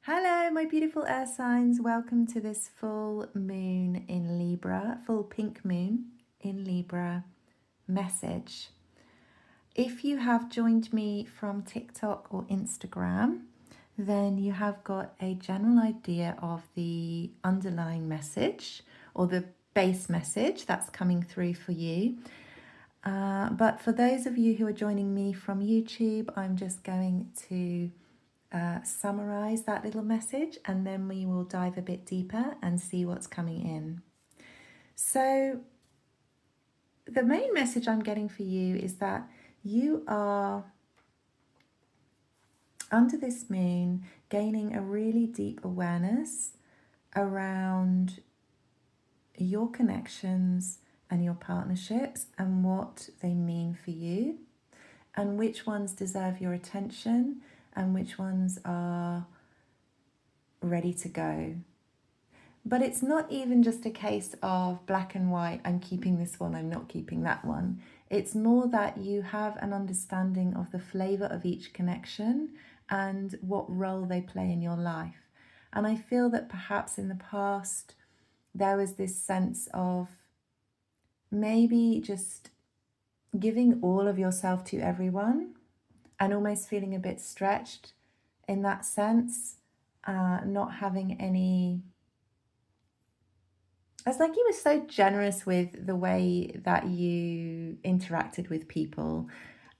Hello, my beautiful air signs. Welcome to this full moon in Libra, full pink moon in Libra message. If you have joined me from TikTok or Instagram, then you have got a general idea of the underlying message or the base message that's coming through for you. But for those of you who are joining me from YouTube, I'm just going to summarize that little message, and then we will dive a bit deeper and see what's coming in. So the main message I'm getting for you is that you are, under this moon, gaining a really deep awareness around your connections and your partnerships and what they mean for you, and which ones deserve your attention and which ones are ready to go. But it's not even just a case of black and white, I'm keeping this one, I'm not keeping that one. It's more that you have an understanding of the flavor of each connection and what role they play in your life. And I feel that perhaps in the past there was this sense of maybe just giving all of yourself to everyone and almost feeling a bit stretched in that sense, not having any... It's like you were so generous with the way that you interacted with people.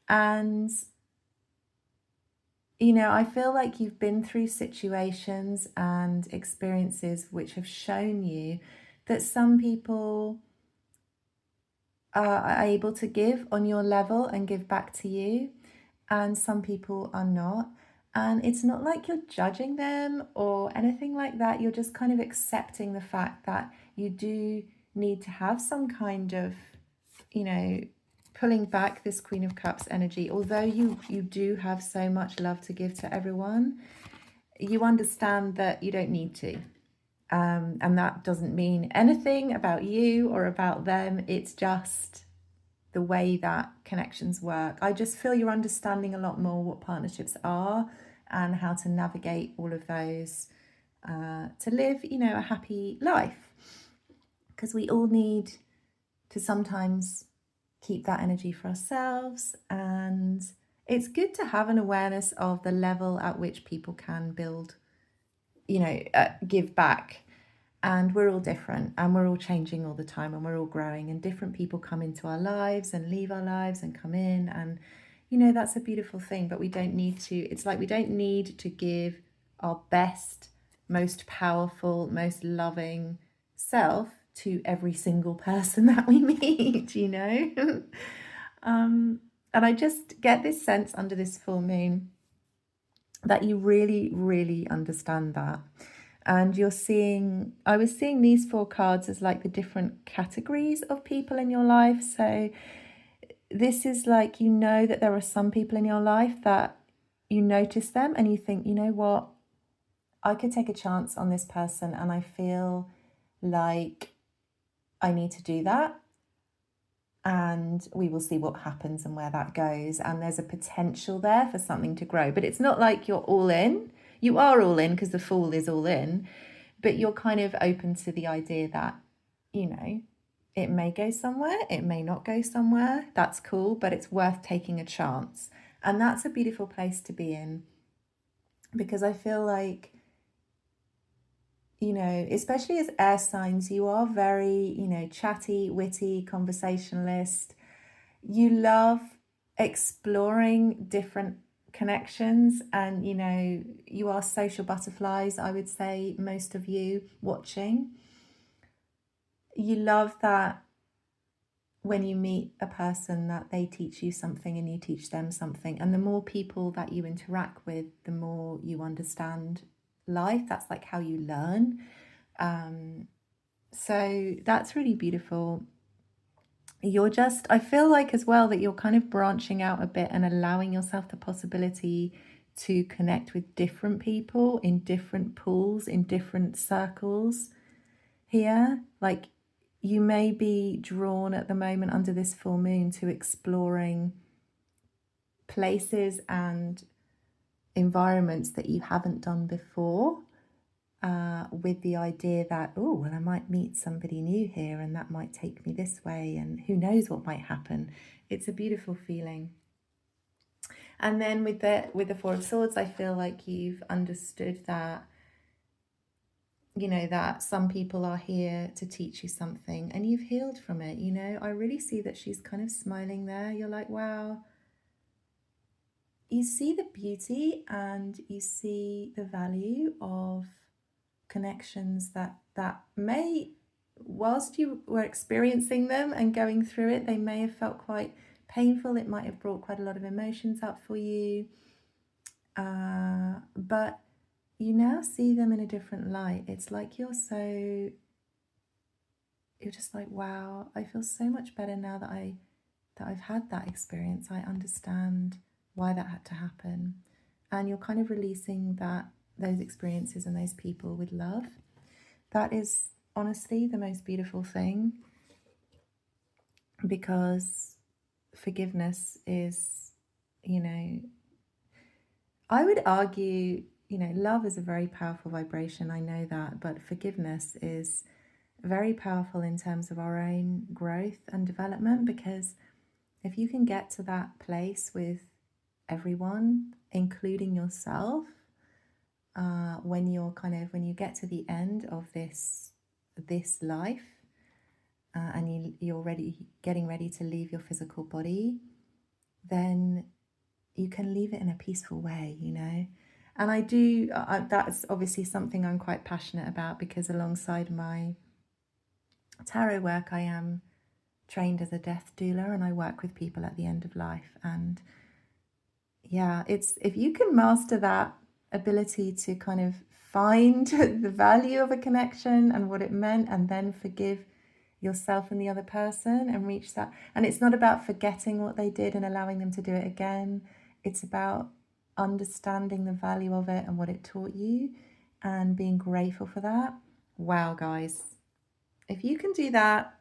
And, I feel like you've been through situations and experiences which have shown you that some people are able to give on your level and give back to you, and some people are not. And it's not like you're judging them or anything like that. You're just kind of accepting the fact that you do need to have some kind of, pulling back this Queen of Cups energy. Although you do have so much love to give to everyone, you understand that you don't need to. And that doesn't mean anything about you or about them. It's just the way that connections work. I just feel you're understanding a lot more what partnerships are and how to navigate all of those to live, a happy life. Because we all need to sometimes keep that energy for ourselves, and it's good to have an awareness of the level at which people can build, give back. And we're all different and we're all changing all the time and we're all growing, and different people come into our lives and leave our lives and come in, and that's a beautiful thing. But we don't need to, it's like we don't need to give our best, most powerful, most loving self to every single person that we meet, and I just get this sense under this full moon that you really, really understand that. And I was seeing these 4 cards as like the different categories of people in your life. So this is like, that there are some people in your life that you notice them and you think, you know what, I could take a chance on this person and I feel like I need to do that. And we will see what happens and where that goes. And there's a potential there for something to grow. But it's not like you're all in. You are all in because the Fool is all in, but you're kind of open to the idea that, it may go somewhere, it may not go somewhere. That's cool, but it's worth taking a chance. And that's a beautiful place to be in, because I feel like, especially as air signs, you are very, chatty, witty, conversationalist. You love exploring different connections, and you are social butterflies, I would say, most of you watching. You love that when you meet a person that they teach you something and you teach them something, and the more people that you interact with, the more you understand life. That's like how you learn. So that's really beautiful. I feel like as well that you're kind of branching out a bit and allowing yourself the possibility to connect with different people in different pools, in different circles here. Like, you may be drawn at the moment under this full moon to exploring places and environments that you haven't done before, with the idea that, oh, well, I might meet somebody new here and that might take me this way and who knows what might happen. It's a beautiful feeling. And then with the Four of Swords, I feel like you've understood that, you know, that some people are here to teach you something and you've healed from it. You know, I really see that she's kind of smiling there. You're like, wow. You see the beauty and you see the value of connections that may, whilst you were experiencing them and going through it, they may have felt quite painful. It might have brought quite a lot of emotions up for you. But you now see them in a different light. It's like you're just like, wow, I feel so much better now that I've had that experience. I understand why that had to happen. And you're kind of releasing those experiences and those people with love. That is honestly the most beautiful thing, because forgiveness is, you know, I would argue, you know, love is a very powerful vibration, I know that, but forgiveness is very powerful in terms of our own growth and development, because if you can get to that place with everyone, including yourself, when you get to the end of this life, and you're getting ready to leave your physical body, then you can leave it in a peaceful way, you know. And that's obviously something I'm quite passionate about, because alongside my tarot work, I am trained as a death doula and I work with people at the end of life. And yeah, it's, if you can master that ability to kind of find the value of a connection and what it meant, and then forgive yourself and the other person and reach that. And it's not about forgetting what they did and allowing them to do it again. It's about understanding the value of it and what it taught you and being grateful for that. Wow, guys, if you can do that,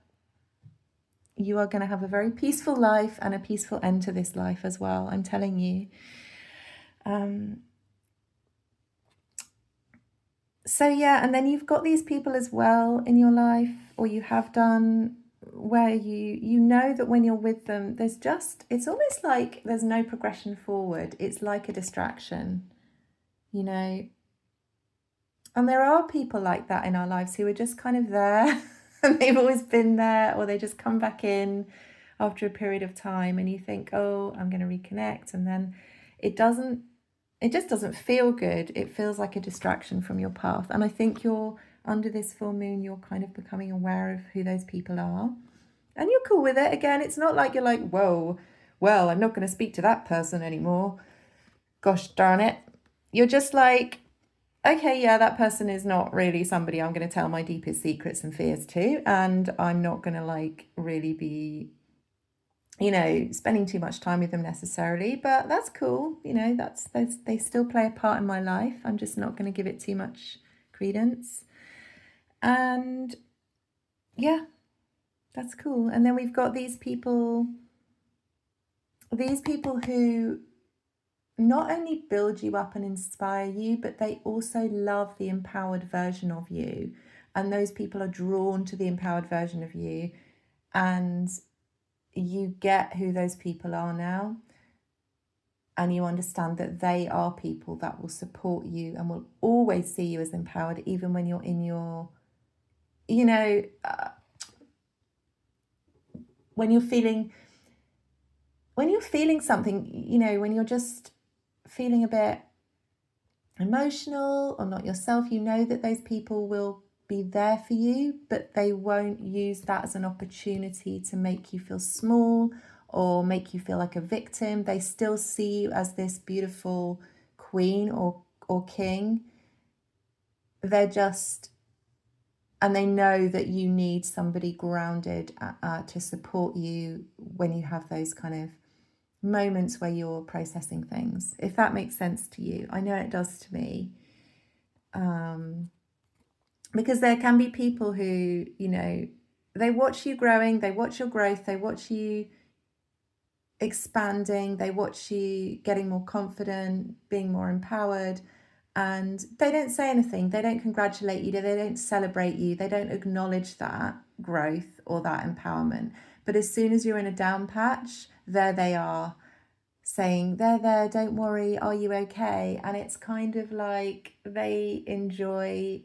you are going to have a very peaceful life and a peaceful end to this life as well, I'm telling you. So yeah, and then you've got these people as well in your life, or you have done, where you know that when you're with them, it's almost like there's no progression forward. It's like a distraction, you know. And there are people like that in our lives who are just kind of there and they've always been there, or they just come back in after a period of time and you think, oh, I'm going to reconnect, and then it just doesn't feel good. It feels like a distraction from your path. And I think under this full moon, you're kind of becoming aware of who those people are. And you're cool with it. Again, it's not like you're like, whoa, well, I'm not going to speak to that person anymore. Gosh darn it. You're just like, okay, yeah, that person is not really somebody I'm going to tell my deepest secrets and fears to. And I'm not going to like really be, you know, spending too much time with them necessarily, but that's cool. You know, they still play a part in my life. I'm just not going to give it too much credence. And yeah, that's cool. And then we've got these people who not only build you up and inspire you, but they also love the empowered version of you. And those people are drawn to the empowered version of you. And you get who those people are now, and you understand that they are people that will support you and will always see you as empowered, even when you're in your, you know, when you're feeling something, you know, when you're just feeling a bit emotional or not yourself, you know that those people will be there for you, but they won't use that as an opportunity to make you feel small or make you feel like a victim. They still see you as this beautiful queen or king. They're just, and they know that you need somebody grounded to support you when you have those kind of moments where you're processing things, if that makes sense to you. I know it does to me. Because there can be people who, you know, they watch you growing, they watch your growth, they watch you expanding, they watch you getting more confident, being more empowered, and they don't say anything, they don't congratulate you, they don't celebrate you, they don't acknowledge that growth or that empowerment. But as soon as you're in a down patch, there they are saying, there, don't worry, are you okay? And it's kind of like they enjoy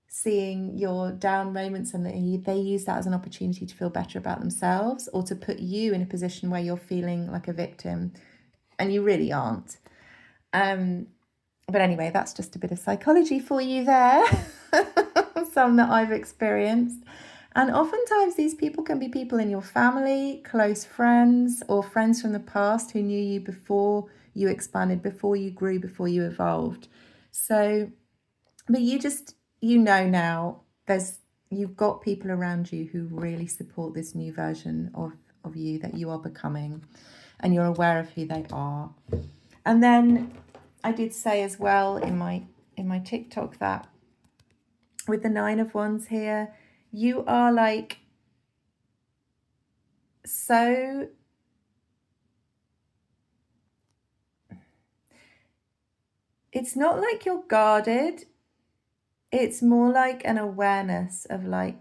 seeing your down moments, and they use that as an opportunity to feel better about themselves, or to put you in a position where you're feeling like a victim, and you really aren't. But anyway, that's just a bit of psychology for you there. Some that I've experienced. And oftentimes these people can be people in your family, close friends, or friends from the past who knew you before you expanded, before you grew, before you evolved. So, but you know now, you've got people around you who really support this new version of you that you are becoming, and you're aware of who they are. And then I did say as well in my TikTok that with the 9 of Wands here, you are like so it's not like you're guarded, it's more like an awareness of like,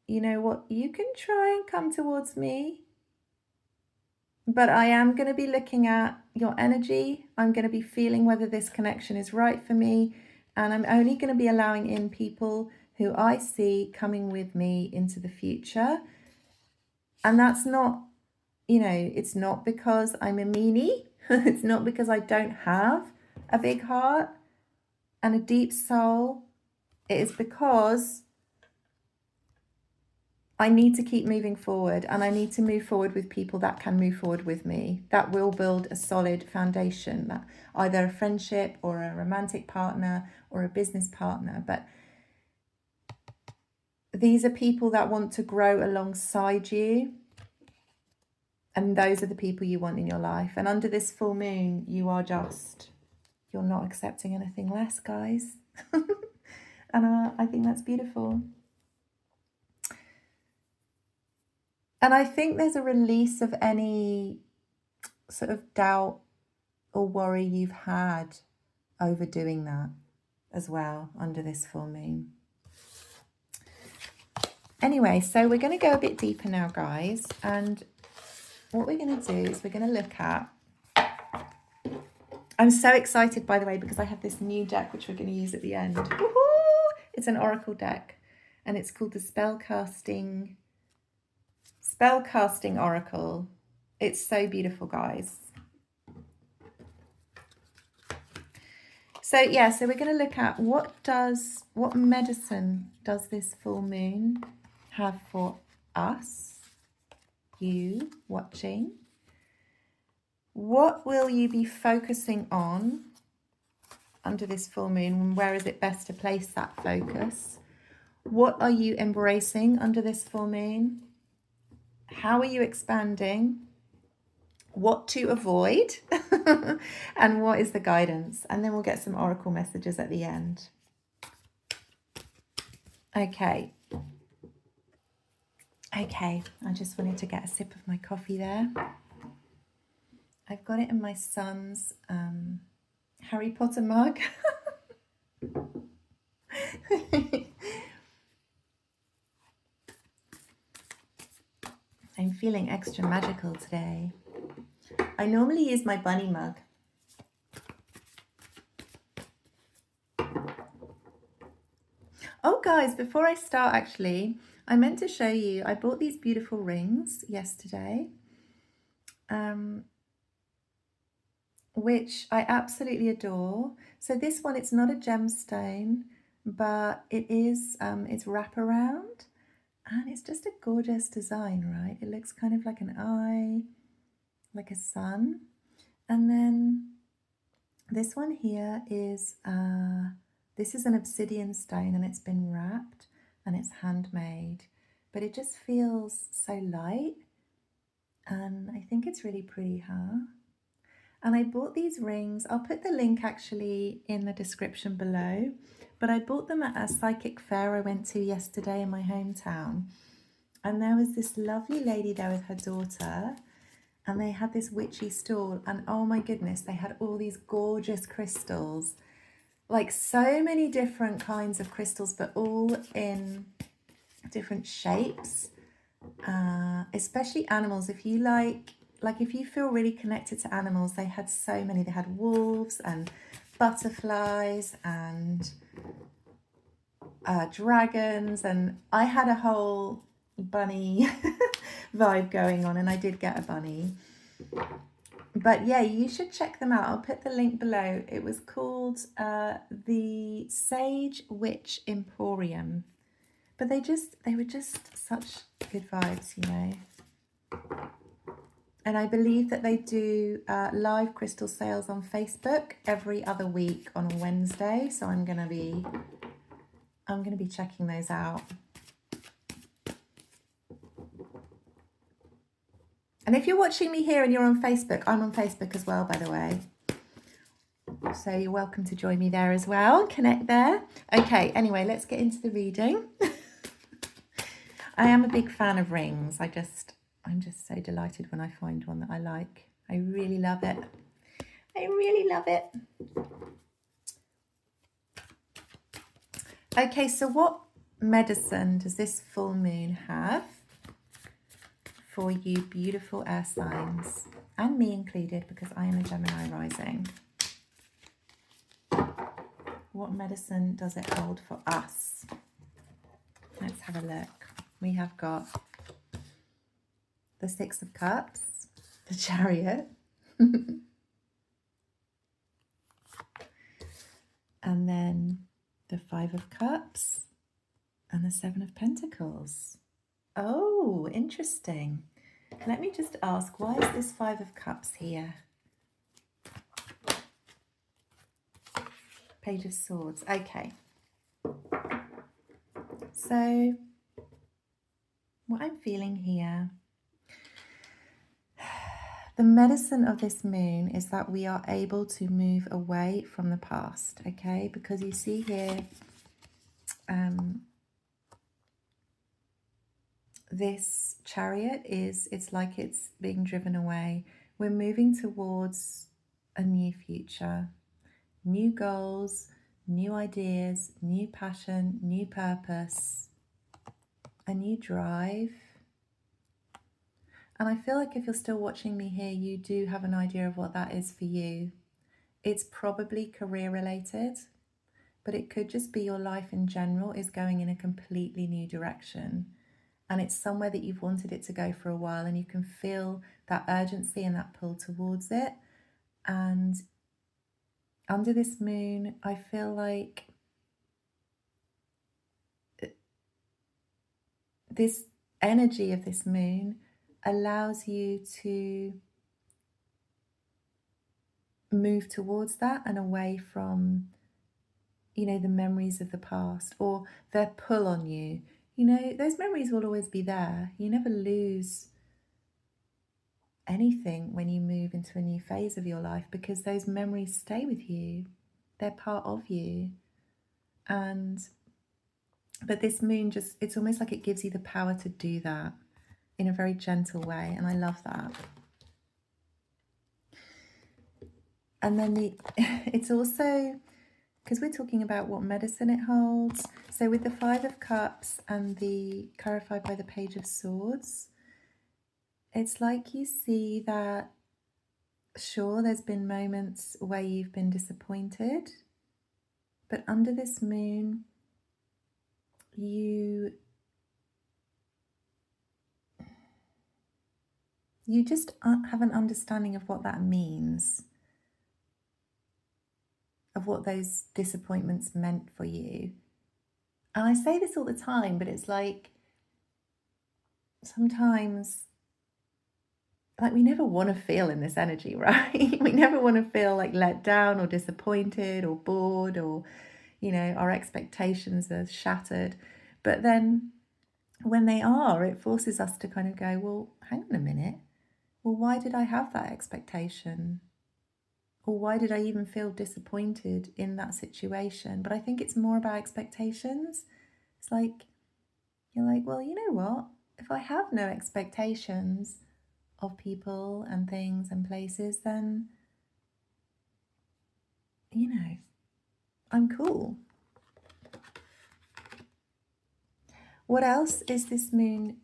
you know what, you can try and come towards me, but I am going to be looking at your energy. I'm going to be feeling whether this connection is right for me, and I'm only going to be allowing in people who I see coming with me into the future. And that's not, it's not because I'm a meanie. It's not because I don't have a big heart and a deep soul. It is because I need to keep moving forward, and I need to move forward with people that can move forward with me, that will build a solid foundation, that either a friendship or a romantic partner or a business partner. But these are people that want to grow alongside you, and those are the people you want in your life. And under this full moon, you're not accepting anything less, guys. And I think that's beautiful. And I think there's a release of any sort of doubt or worry you've had over doing that as well under this full moon. Anyway, so we're going to go a bit deeper now, guys. And what we're going to do is we're going to look at... I'm so excited, by the way, because I have this new deck which we're going to use at the end. Woohoo! It's an oracle deck, and it's called the Spellcasting Oracle. It's so beautiful, guys. So we're going to look at what medicine does this full moon have for us, you watching. What will you be focusing on under this full moon, and where is it best to place that focus? What are you embracing under this full moon? How are you expanding? What to avoid? And what is the guidance? And then we'll get some oracle messages at the end. Okay, I just wanted to get a sip of my coffee there. I've got it in my son's Harry Potter mug. I'm feeling extra magical today. I normally use my bunny mug. Oh, guys, before I start, actually, I meant to show you, I bought these beautiful rings yesterday, which I absolutely adore. So this one, it's not a gemstone, but it is, it's wraparound, and it's just a gorgeous design, right? It looks kind of like an eye, like a sun. And then this one here is, this is an obsidian stone, and it's been wrapped and it's handmade, but it just feels so light, and I think it's really pretty, huh? And I bought these rings. I'll put the link actually in the description below, but I bought them at a psychic fair I went to yesterday in my hometown, and there was this lovely lady there with her daughter, And they had this witchy stall, and oh my goodness, they had all these gorgeous crystals, like so many different kinds of crystals, but all in different shapes, especially animals. If you like if you feel really connected to animals, they had so many. They had wolves and butterflies and dragons, and I had a whole bunny vibe going on, and I did get a bunny. But yeah, you should check them out. I'll put the link below. It was called the Sage Witch Emporium. But they were just such good vibes, you know. And I believe that they do live crystal sales on Facebook every other week on a Wednesday. So I'm gonna be checking those out. And if you're watching me here and you're on Facebook, I'm on Facebook as well, by the way. So you're welcome to join me there as well. Connect there. Okay, anyway, let's get into the reading. I am a big fan of rings. I'm just so delighted when I find one that I like. I really love it. I really love it. Okay, so what medicine does this full moon have for you beautiful air signs, and me included because I am a Gemini rising? What medicine does it hold for us? Let's have a look. We have got the Six of Cups, the Chariot, and then the Five of Cups and the Seven of Pentacles. Oh, interesting. Let me just ask, why is this Five of Cups here? Page of Swords. Okay. So, what I'm feeling here, the medicine of this moon is that we are able to move away from the past, okay? Because you see here, this Chariot it's like it's being driven away. We're moving towards a new future, new goals, new ideas, new passion, new purpose, a new drive. And I feel like if you're still watching me here, you do have an idea of what that is for you. It's probably career related, but it could just be your life in general is going in a completely new direction. And it's somewhere that you've wanted it to go for a while, and you can feel that urgency and that pull towards it. And under this moon, I feel like this energy of this moon allows you to move towards that and away from, you know, the memories of the past or their pull on you. You know, those memories will always be there. You never lose anything when you move into a new phase of your life because those memories stay with you. They're part of you. But this moon just, it's almost like it gives you the power to do that in a very gentle way. And I love that. And then it's also, because we're talking about what medicine it holds. So with the Five of Cups and the clarified by the Page of Swords, it's like you see that, sure, there's been moments where you've been disappointed, but under this moon, you just have an understanding of what that means, of what those disappointments meant for you. And I say this all the time, but it's like sometimes, like, we never want to feel in this energy, right? We never want to feel like let down or disappointed or bored or, you know, our expectations are shattered. But then when they are, it forces us to kind of go, well, hang on a minute. Well, why did I have that expectation? Or why did I even feel disappointed in that situation? But I think it's more about expectations. It's like, you're like, well, you know what? If I have no expectations of people and things and places, then, you know, I'm cool. What else is this moon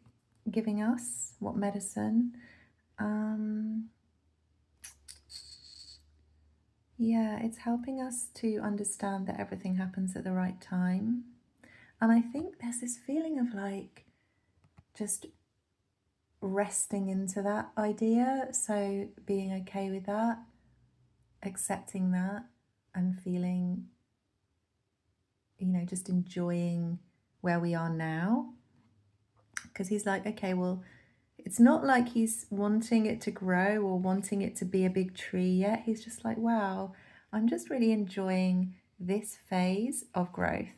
giving us? What medicine? Yeah, it's helping us to understand that everything happens at the right time. And I think there's this feeling of like just resting into that idea. So being okay with that, accepting that, and feeling, you know, just enjoying where we are now. Because he's like, okay, well, it's not like he's wanting it to grow or wanting it to be a big tree yet. He's just like, wow, I'm just really enjoying this phase of growth.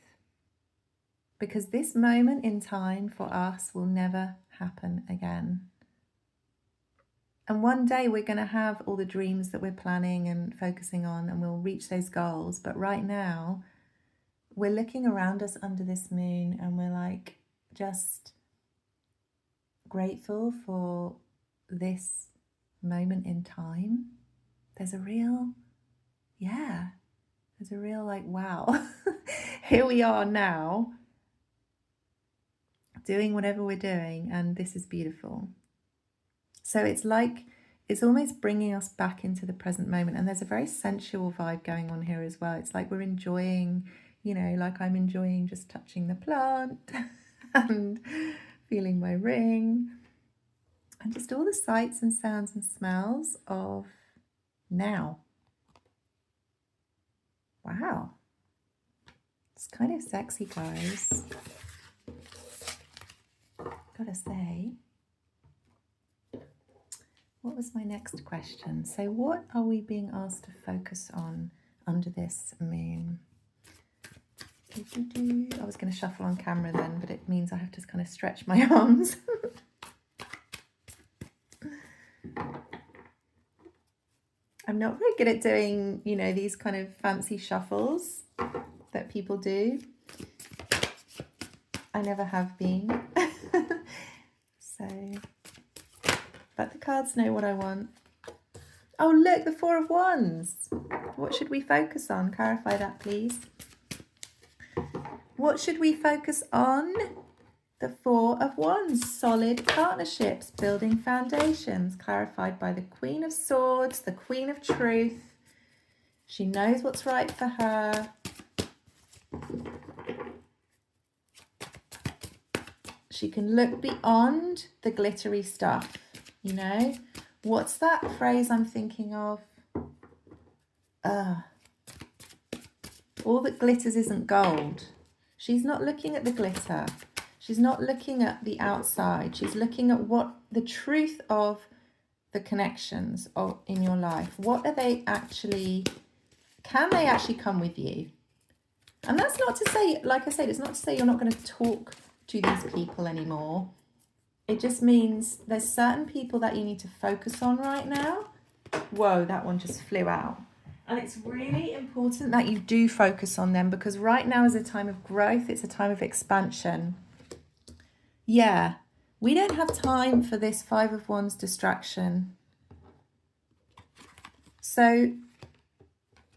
Because this moment in time for us will never happen again. And one day we're going to have all the dreams that we're planning and focusing on, and we'll reach those goals. But right now, we're looking around us under this moon and we're like just grateful for this moment in time. There's a real like, wow, here we are now doing whatever we're doing, and this is beautiful. So it's like, it's almost bringing us back into the present moment. And there's a very sensual vibe going on here as well. It's like we're enjoying, you know, like I'm enjoying just touching the plant and feeling my ring and just all the sights and sounds and smells of now. Wow. It's kind of sexy, guys. Gotta say. What was my next question? So what are we being asked to focus on under this moon? I was going to shuffle on camera then, but it means I have to kind of stretch my arms. I'm not very good at doing, you know, these kind of fancy shuffles that people do. I never have been. So, but the cards know what I want. Oh, look, the Four of Wands. What should we focus on? Clarify that, please. What should we focus on? The Four of Wands, solid partnerships, building foundations, clarified by the Queen of Swords, the Queen of Truth. She knows what's right for her. She can look beyond the glittery stuff, you know. What's that phrase I'm thinking of? All that glitters isn't gold. She's not looking at the glitter. She's not looking at the outside. She's looking at what the truth of the connections in your life. What are they actually, can they actually come with you? And that's not to say, like I said, it's not to say you're not going to talk to these people anymore. It just means there's certain people that you need to focus on right now. Whoa, that one just flew out. And it's really important that you do focus on them, because right now is a time of growth. It's a time of expansion. Yeah, we don't have time for this Five of Wands distraction. So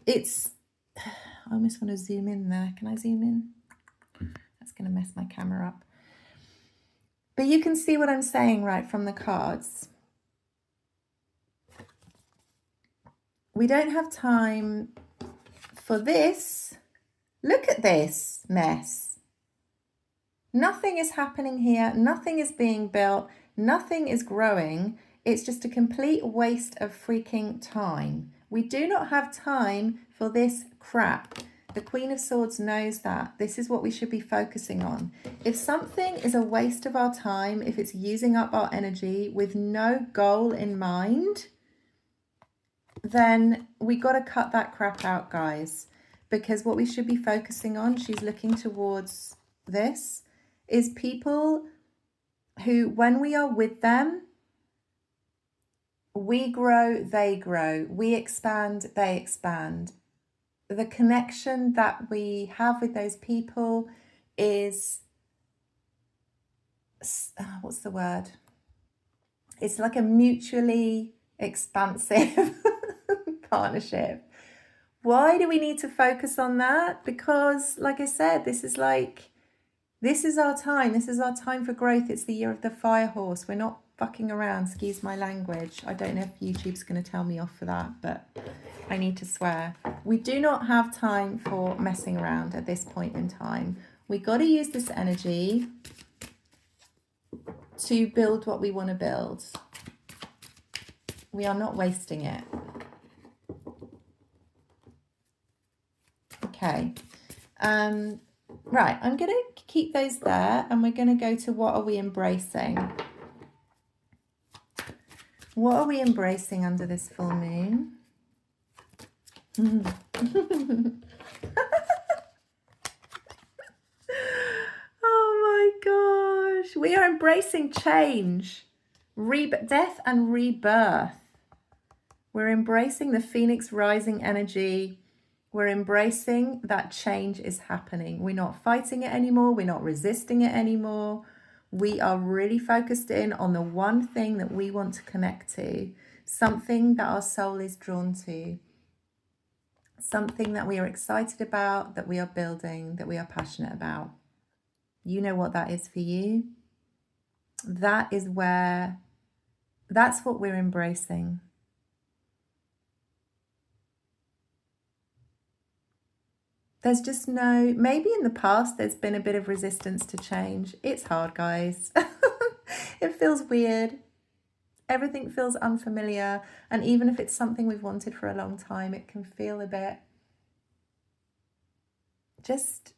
it's, I almost want to zoom in there. Can I zoom in? That's going to mess my camera up. But you can see what I'm saying right from the cards. We don't have time for this. Look at this mess. Nothing is happening here. Nothing is being built. Nothing is growing. It's just a complete waste of freaking time. We do not have time for this crap. The Queen of Swords knows that. This is what we should be focusing on. If something is a waste of our time, if it's using up our energy with no goal in mind, then we got to cut that crap out, guys. Because what we should be focusing on, she's looking towards this, is people who, when we are with them, we grow, they grow, we expand, they expand. The connection that we have with those people is, what's the word? It's like a mutually expansive partnership. Why do we need to focus on that? Because, like I said, this is our time. This is our time for growth. It's the year of the fire horse. We're not fucking around. Excuse my language. I don't know if YouTube's going to tell me off for that, but I need to swear. We do not have time for messing around at this point in time. We got to use this energy to build what we want to build. We are not wasting it. Okay. Right, I'm going to keep those there, and we're going to go to what are we embracing? What are we embracing under this full moon? Oh my gosh. We are embracing change, death and rebirth. We're embracing the Phoenix rising energy. We're embracing that change is happening. We're not fighting it anymore. We're not resisting it anymore. We are really focused in on the one thing that we want to connect to, something that our soul is drawn to, something that we are excited about, that we are building, that we are passionate about. You know what that is for you. That's what we're embracing. There's just maybe in the past there's been a bit of resistance to change. It's hard, guys. It feels weird. Everything feels unfamiliar. And even if it's something we've wanted for a long time, it can feel a bit just,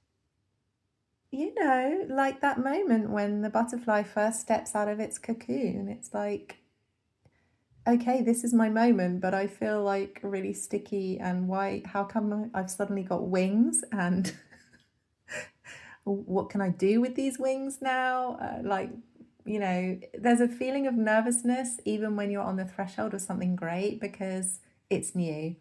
like that moment when the butterfly first steps out of its cocoon. It's like, okay, this is my moment, but I feel like really sticky, and how come I've suddenly got wings, and what can I do with these wings now? There's a feeling of nervousness even when you're on the threshold of something great because it's new.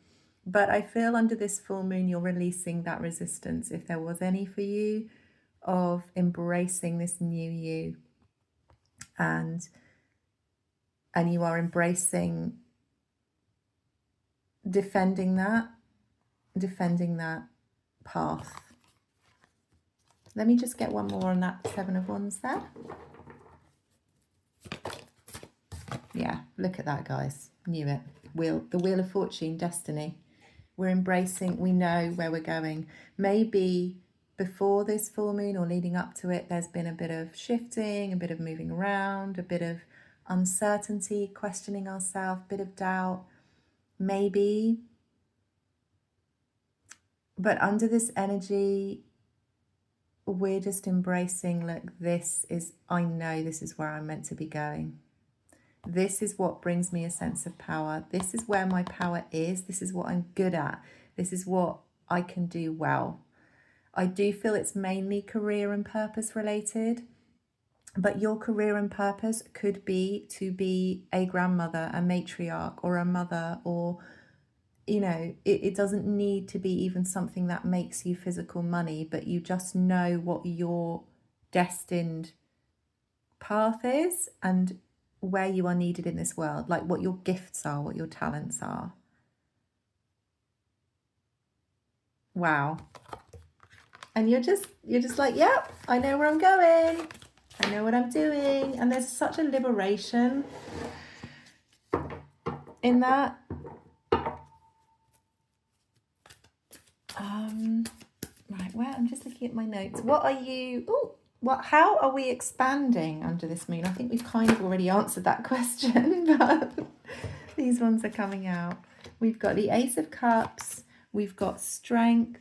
But I feel under this full moon, you're releasing that resistance, if there was any for you, of embracing this new you. And you are embracing defending that path. Let me just get one more on that Seven of Wands there. Yeah, look at that, guys. Knew it. The Wheel of Fortune, destiny. We're embracing, we know where we're going. Maybe before this full moon or leading up to it, there's been a bit of shifting, a bit of moving around, a bit of uncertainty, questioning ourselves, a bit of doubt, maybe. But under this energy, we're just embracing, look, I know this is where I'm meant to be going. This is what brings me a sense of power. This is where my power is. This is what I'm good at. This is what I can do well. I do feel it's mainly career and purpose related, but your career and purpose could be to be a grandmother, a matriarch, or a mother, or, it doesn't need to be even something that makes you physical money, but you just know what your destined path is and where you are needed in this world, like what your gifts are, what your talents are. Wow. And you're just like, yep, I know where I'm going. I know what I'm doing. And there's such a liberation in that. Right, I'm just looking at my notes. How are we expanding under this moon? I think we've kind of already answered that question, but these ones are coming out. We've got the Ace of Cups, we've got Strength,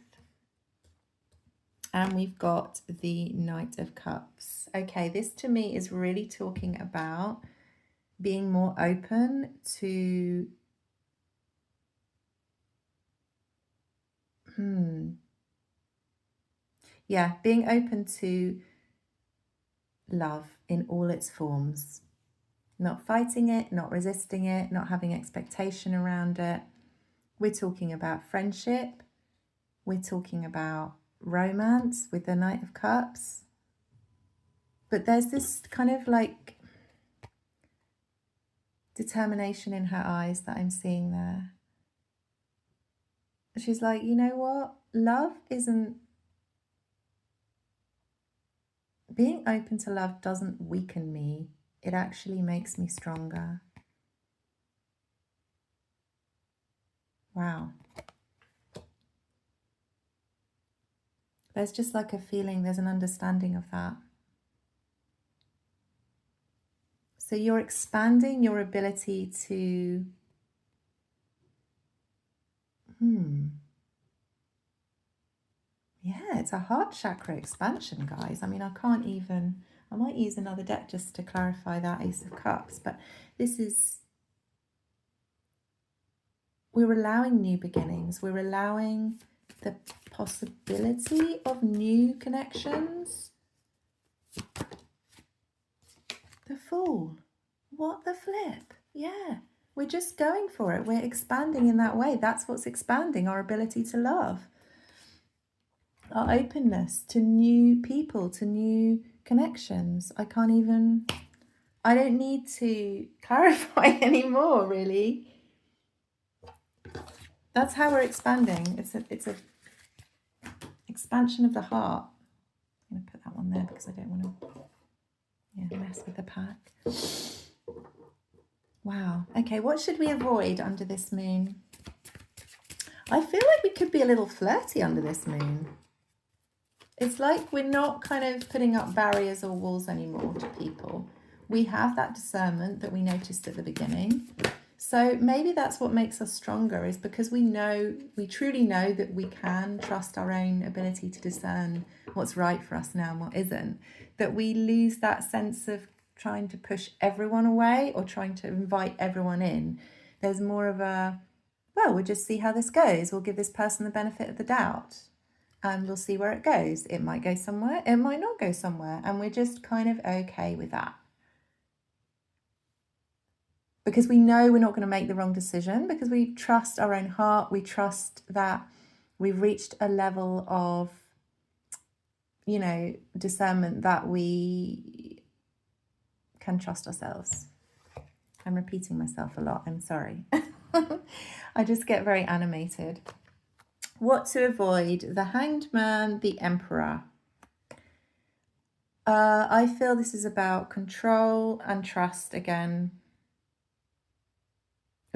and we've got the Knight of Cups. Okay, this to me is really talking about being more open to being open to love in all its forms. Not fighting it, not resisting it, not having expectation around it. We're talking about friendship. We're talking about romance with the Knight of Cups. But there's this kind of like determination in her eyes that I'm seeing there. She's like, you know what? Love isn't... Being open to love doesn't weaken me. It actually makes me stronger. Wow. There's just like a feeling, there's an understanding of that. So you're expanding your ability to... Yeah, it's a heart chakra expansion, guys. I mean, I might use another deck just to clarify that Ace of Cups, but this is... We're allowing new beginnings. We're allowing the possibility of new connections. The Fool. What the flip? Yeah, we're just going for it. We're expanding in that way. That's what's expanding, our ability to love. Our openness to new people, to new connections. I don't need to clarify anymore, really. That's how we're expanding. It's a expansion of the heart. I'm going to put that one there because I don't want to mess with the pack. Wow. Okay, what should we avoid under this moon? I feel like we could be a little flirty under this moon. It's like we're not kind of putting up barriers or walls anymore to people. We have that discernment that we noticed at the beginning. So maybe that's what makes us stronger, is because we truly know that we can trust our own ability to discern what's right for us now and what isn't. That we lose that sense of trying to push everyone away or trying to invite everyone in. There's more of a, well, we'll just see how this goes. We'll give this person the benefit of the doubt and we'll see where it goes. It might go somewhere, it might not go somewhere. And we're just kind of okay with that. Because we know we're not going to make the wrong decision, because we trust our own heart. We trust that we've reached a level of, discernment that we can trust ourselves. I'm repeating myself a lot. I'm sorry. I just get very animated. What to avoid? The Hanged Man, the Emperor. I feel this is about control and trust again.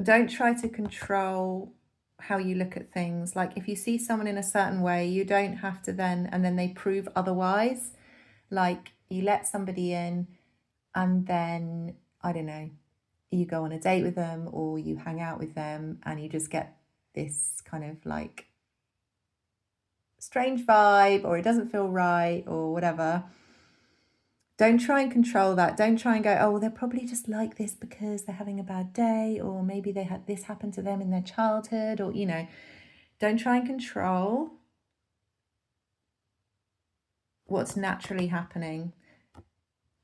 Don't try to control how you look at things. Like if you see someone in a certain way, you don't have to then they prove otherwise. Like you let somebody in and then, I don't know, you go on a date with them or you hang out with them and you just get this kind of like strange vibe, or it doesn't feel right or whatever. Don't try and control that. Don't try and go, oh, they're probably just like this because they're having a bad day, or maybe they had this happen to them in their childhood, or, don't try and control what's naturally happening.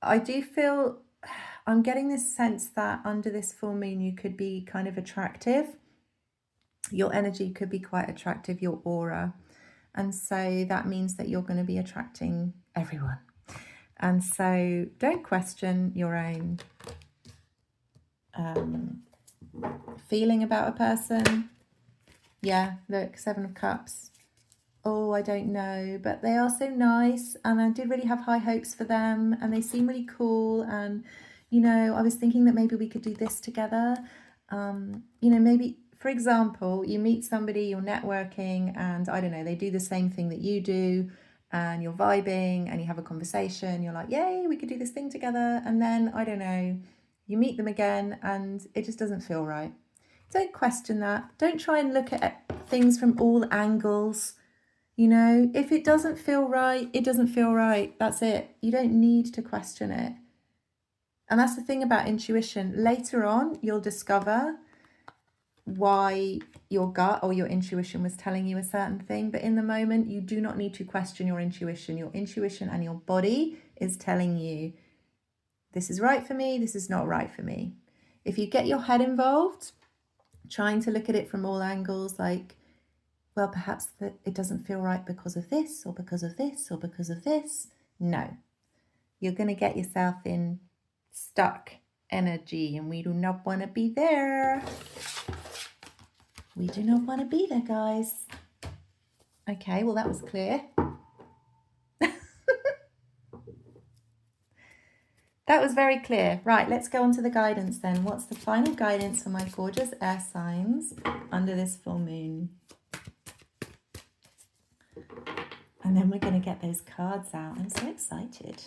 I do feel, I'm getting this sense that under this full moon, you could be kind of attractive. Your energy could be quite attractive, your aura. And so that means that you're going to be attracting everyone. And so don't question your own feeling about a person. Yeah, look, 7 of Cups. Oh, I don't know, but they are so nice and I did really have high hopes for them and they seem really cool. And, I was thinking that maybe we could do this together. Maybe, for example, you meet somebody, you're networking and I don't know, they do the same thing that you do. And you're vibing and you have a conversation, you're like, yay, we could do this thing together. And then, I don't know, you meet them again and it just doesn't feel right. Don't question that. Don't try and look at things from all angles. If it doesn't feel right, it doesn't feel right. That's it. You don't need to question it. And that's the thing about intuition. Later on, you'll discover why your gut or your intuition was telling you a certain thing, but in the moment you do not need to question your intuition. Your intuition and your body is telling you this is right for me, this is not right for me. If you get your head involved, trying to look at it from all angles, like, well, perhaps that it doesn't feel right because of this or because of this or because of this, no, you're going to get yourself stuck energy, and we do not want to be there. We do not want to be there, guys. Okay, well, that was clear. That was very clear. Right, let's go on to the guidance then. What's the final guidance for my gorgeous air signs under this full moon? And then we're going to get those cards out. I'm so excited.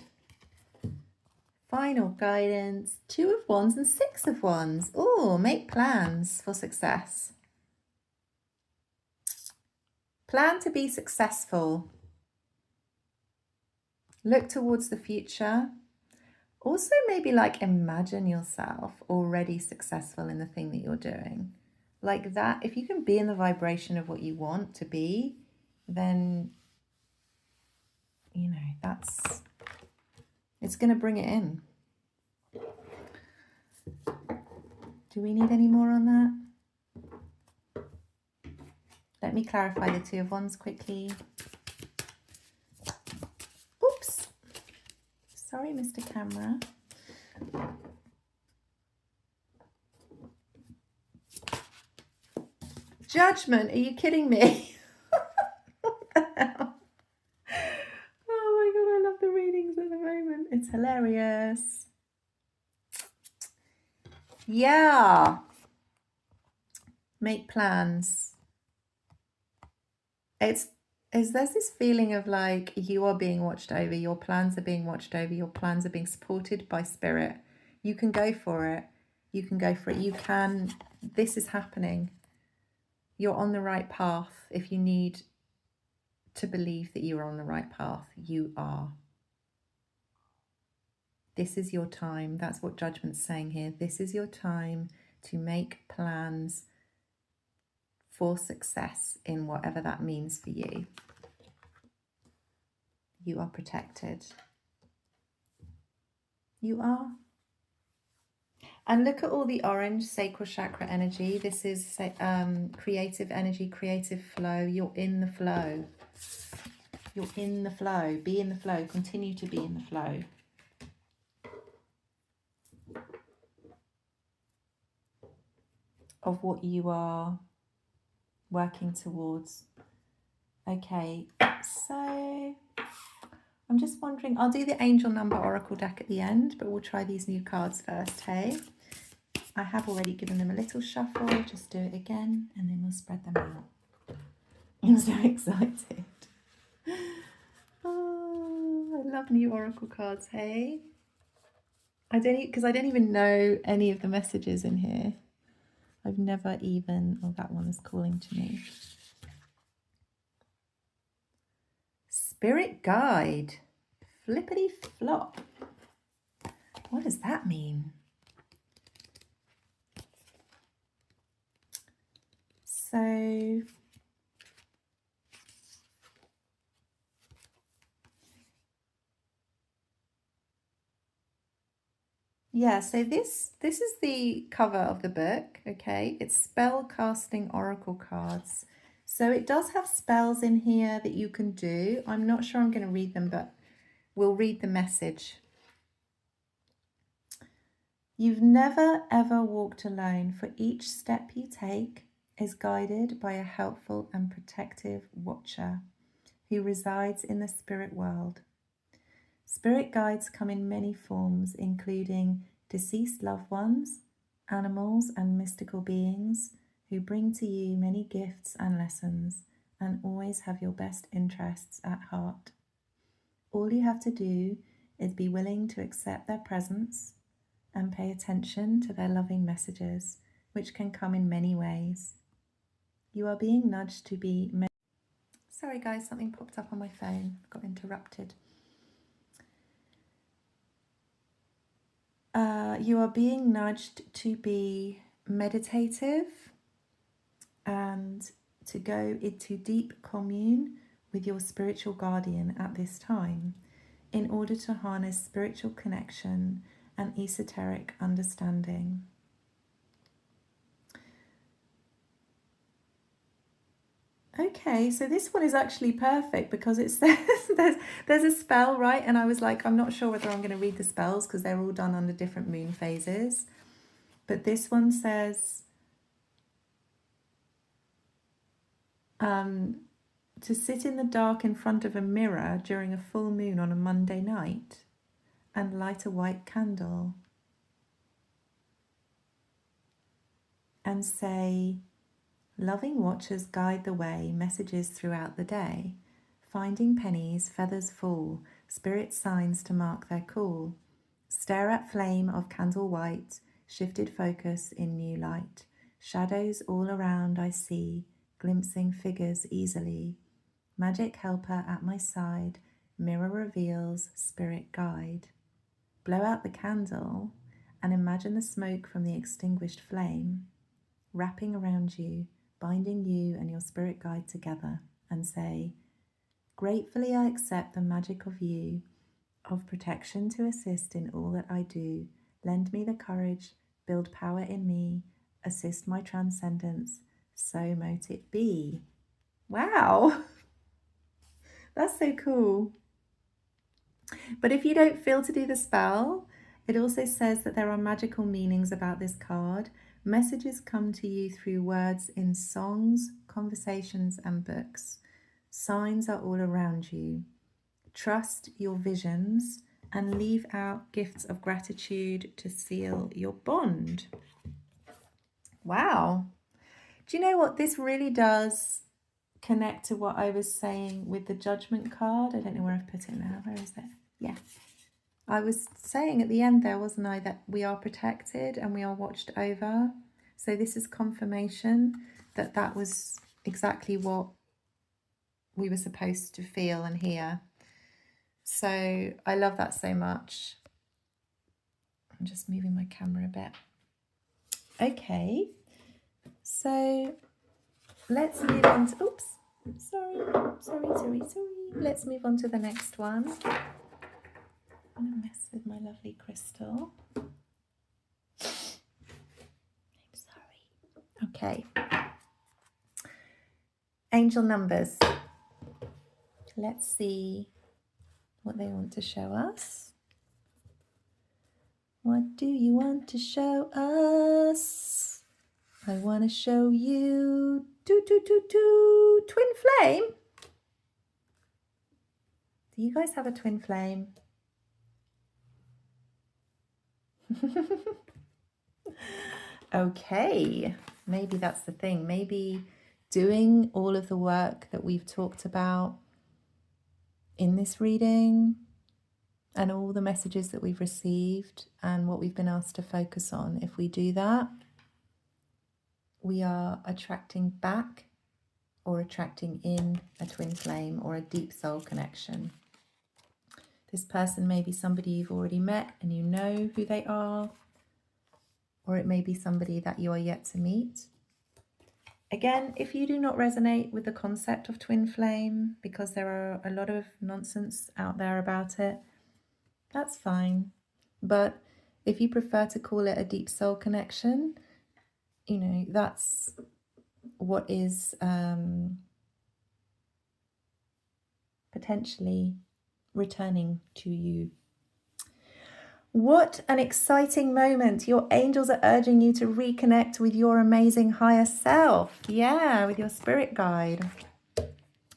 Final guidance, 2 of Wands and 6 of Wands. Oh, make plans for success. Plan to be successful. Look towards the future. Also, maybe like imagine yourself already successful in the thing that you're doing. Like that, if you can be in the vibration of what you want to be, then, you know, it's going to bring it in. Do we need any more on that? Let me clarify the 2 of Wands quickly. Oops. Sorry, Mr. Camera. Judgment, are you kidding me? What the hell? Oh my God, I love the readings at the moment. It's hilarious. Yeah. Make plans. There's this feeling of like you are being watched over, your plans are being watched over, your plans are being supported by spirit. You can go for it. You can go for it. You can, this is happening. You're on the right path. If you need to believe that you are on the right path, you are. This is your time. That's what Judgment's saying here. This is your time to make plans for success in whatever that means for you. You are protected. You are. And look at all the orange sacral chakra energy. This is creative energy, creative flow. You're in the flow. You're in the flow. Be in the flow. Continue to be in the flow. Of what you are working towards. Okay, so I'm just wondering, I'll do the angel number oracle deck at the end, but we'll try these new cards first, hey? I have already given them a little shuffle, just do it again, and then we'll spread them out. I'm so excited. Oh, I love new oracle cards, hey? I don't even know any of the messages in here. I've never even, oh, that one is calling to me. Spirit guide, flippity flop. What does that mean? So, yeah, so this is the cover of the book, okay? It's Spellcasting Oracle cards. So it does have spells in here that you can do. I'm not sure I'm going to read them, but we'll read the message. You've never ever walked alone, for each step you take is guided by a helpful and protective watcher who resides in the spirit world. Spirit guides come in many forms, including deceased loved ones, animals, and mystical beings who bring to you many gifts and lessons and always have your best interests at heart. All you have to do is be willing to accept their presence and pay attention to their loving messages, which can come in many ways. You are being nudged to be... Sorry guys, something popped up on my phone. Got interrupted. You are being nudged to be meditative and to go into deep commune with your spiritual guardian at this time in order to harness spiritual connection and esoteric understanding. Okay, so this one is actually perfect because it says there's a spell, right? And I was like, I'm not sure whether I'm going to read the spells because they're all done under different moon phases. But this one says to sit in the dark in front of a mirror during a full moon on a Monday night and light a white candle and say, loving watchers guide the way, messages throughout the day, finding pennies, feathers fall, spirit signs to mark their call. Stare at flame of candle white, shifted focus in new light. Shadows all around I see, glimpsing figures easily. Magic helper at my side, mirror reveals, spirit guide. Blow out the candle and imagine the smoke from the extinguished flame wrapping around you, binding you and your spirit guide together, and say, gratefully I accept the magic of you, of protection to assist in all that I do. Lend me the courage, build power in me, assist my transcendence, so mote it be. Wow, that's so cool. But if you don't feel to do the spell, it also says that there are magical meanings about this card. Messages come to you through words in songs, conversations, and books. Signs are all around you. Trust your visions and leave out gifts of gratitude to seal your bond. Wow. Do you know what? This really does connect to what I was saying with the Judgment card. I don't know where I've put it now. Where is it? Yeah. I was saying at the end there, wasn't I, that we are protected and we are watched over. So this is confirmation that that was exactly what we were supposed to feel and hear. So I love that so much. I'm just moving my camera a bit. Okay, so let's move on to, oops, sorry. Let's move on to the next one. I'm going to mess with my lovely crystal. I'm sorry. Okay. Angel numbers. Let's see what they want to show us. What do you want to show us? I want to show you twin flame. Do you guys have a twin flame? Okay, maybe that's the thing. Maybe doing all of the work that we've talked about in this reading and all the messages that we've received and what we've been asked to focus on, if we do that, we are attracting back or attracting in a twin flame or a deep soul connection. This person may be somebody you've already met and you know who they are, or it may be somebody that you are yet to meet. Again, if you do not resonate with the concept of twin flame, because there are a lot of nonsense out there about it, that's fine. But if you prefer to call it a deep soul connection, you know, that's what is potentially returning to you. What an exciting moment. Your angels are urging you to reconnect with your amazing higher self. Yeah, with your spirit guide.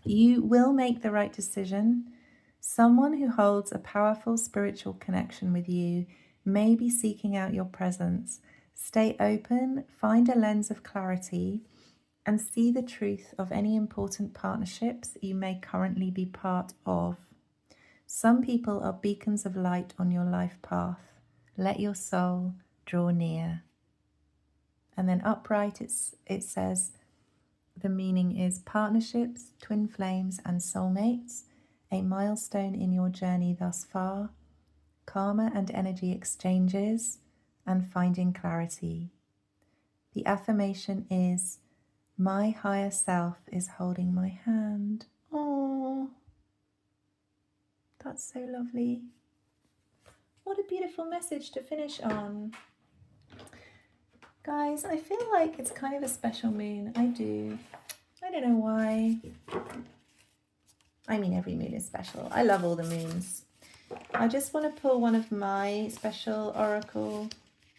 You will make the right decision. Someone who holds a powerful spiritual connection with you may be seeking out your presence. Stay open, find a lens of clarity, and see the truth of any important partnerships you may currently be part of. Some people are beacons of light on your life path. Let your soul draw near. And then upright, it says, the meaning is partnerships, twin flames, and soulmates, a milestone in your journey thus far, karma and energy exchanges, and finding clarity. The affirmation is, my higher self is holding my hand. Oh, that's so lovely. What a beautiful message to finish on. Guys, I feel like it's kind of a special moon. I do. I don't know why. I mean, every moon is special. I love all the moons. I just want to pull one of my special oracle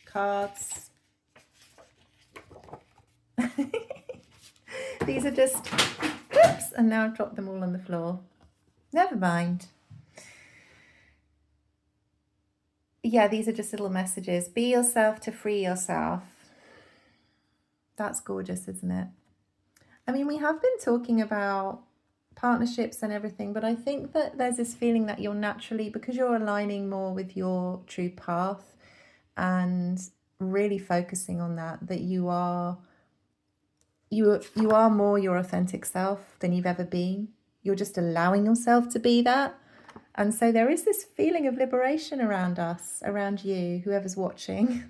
cards. These are just, oops, and now I've dropped them all on the floor. Never mind. Yeah, these are just little messages. Be yourself to free yourself. That's gorgeous, isn't it? I mean, we have been talking about partnerships and everything, but I think that there's this feeling that you're naturally, because you're aligning more with your true path and really focusing on that, that you are more your authentic self than you've ever been. You're just allowing yourself to be that. And so there is this feeling of liberation around us, around you, whoever's watching.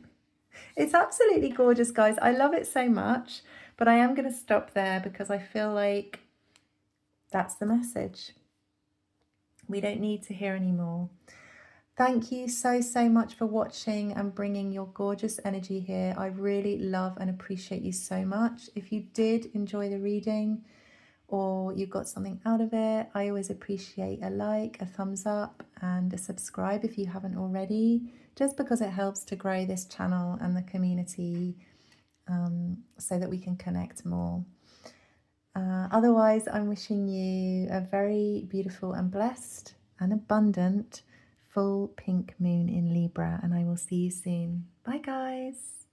It's absolutely gorgeous, guys. I love it so much, but I am going to stop there because I feel like that's the message. We don't need to hear any more. Thank you so much for watching and bringing your gorgeous energy here. I really love and appreciate you so much. If you did enjoy the reading or you got something out of it, I always appreciate a like, a thumbs up and a subscribe if you haven't already, just because it helps to grow this channel and the community so that we can connect more. Otherwise, I'm wishing you a very beautiful and blessed and abundant full pink moon in Libra, and I will see you soon. Bye, guys.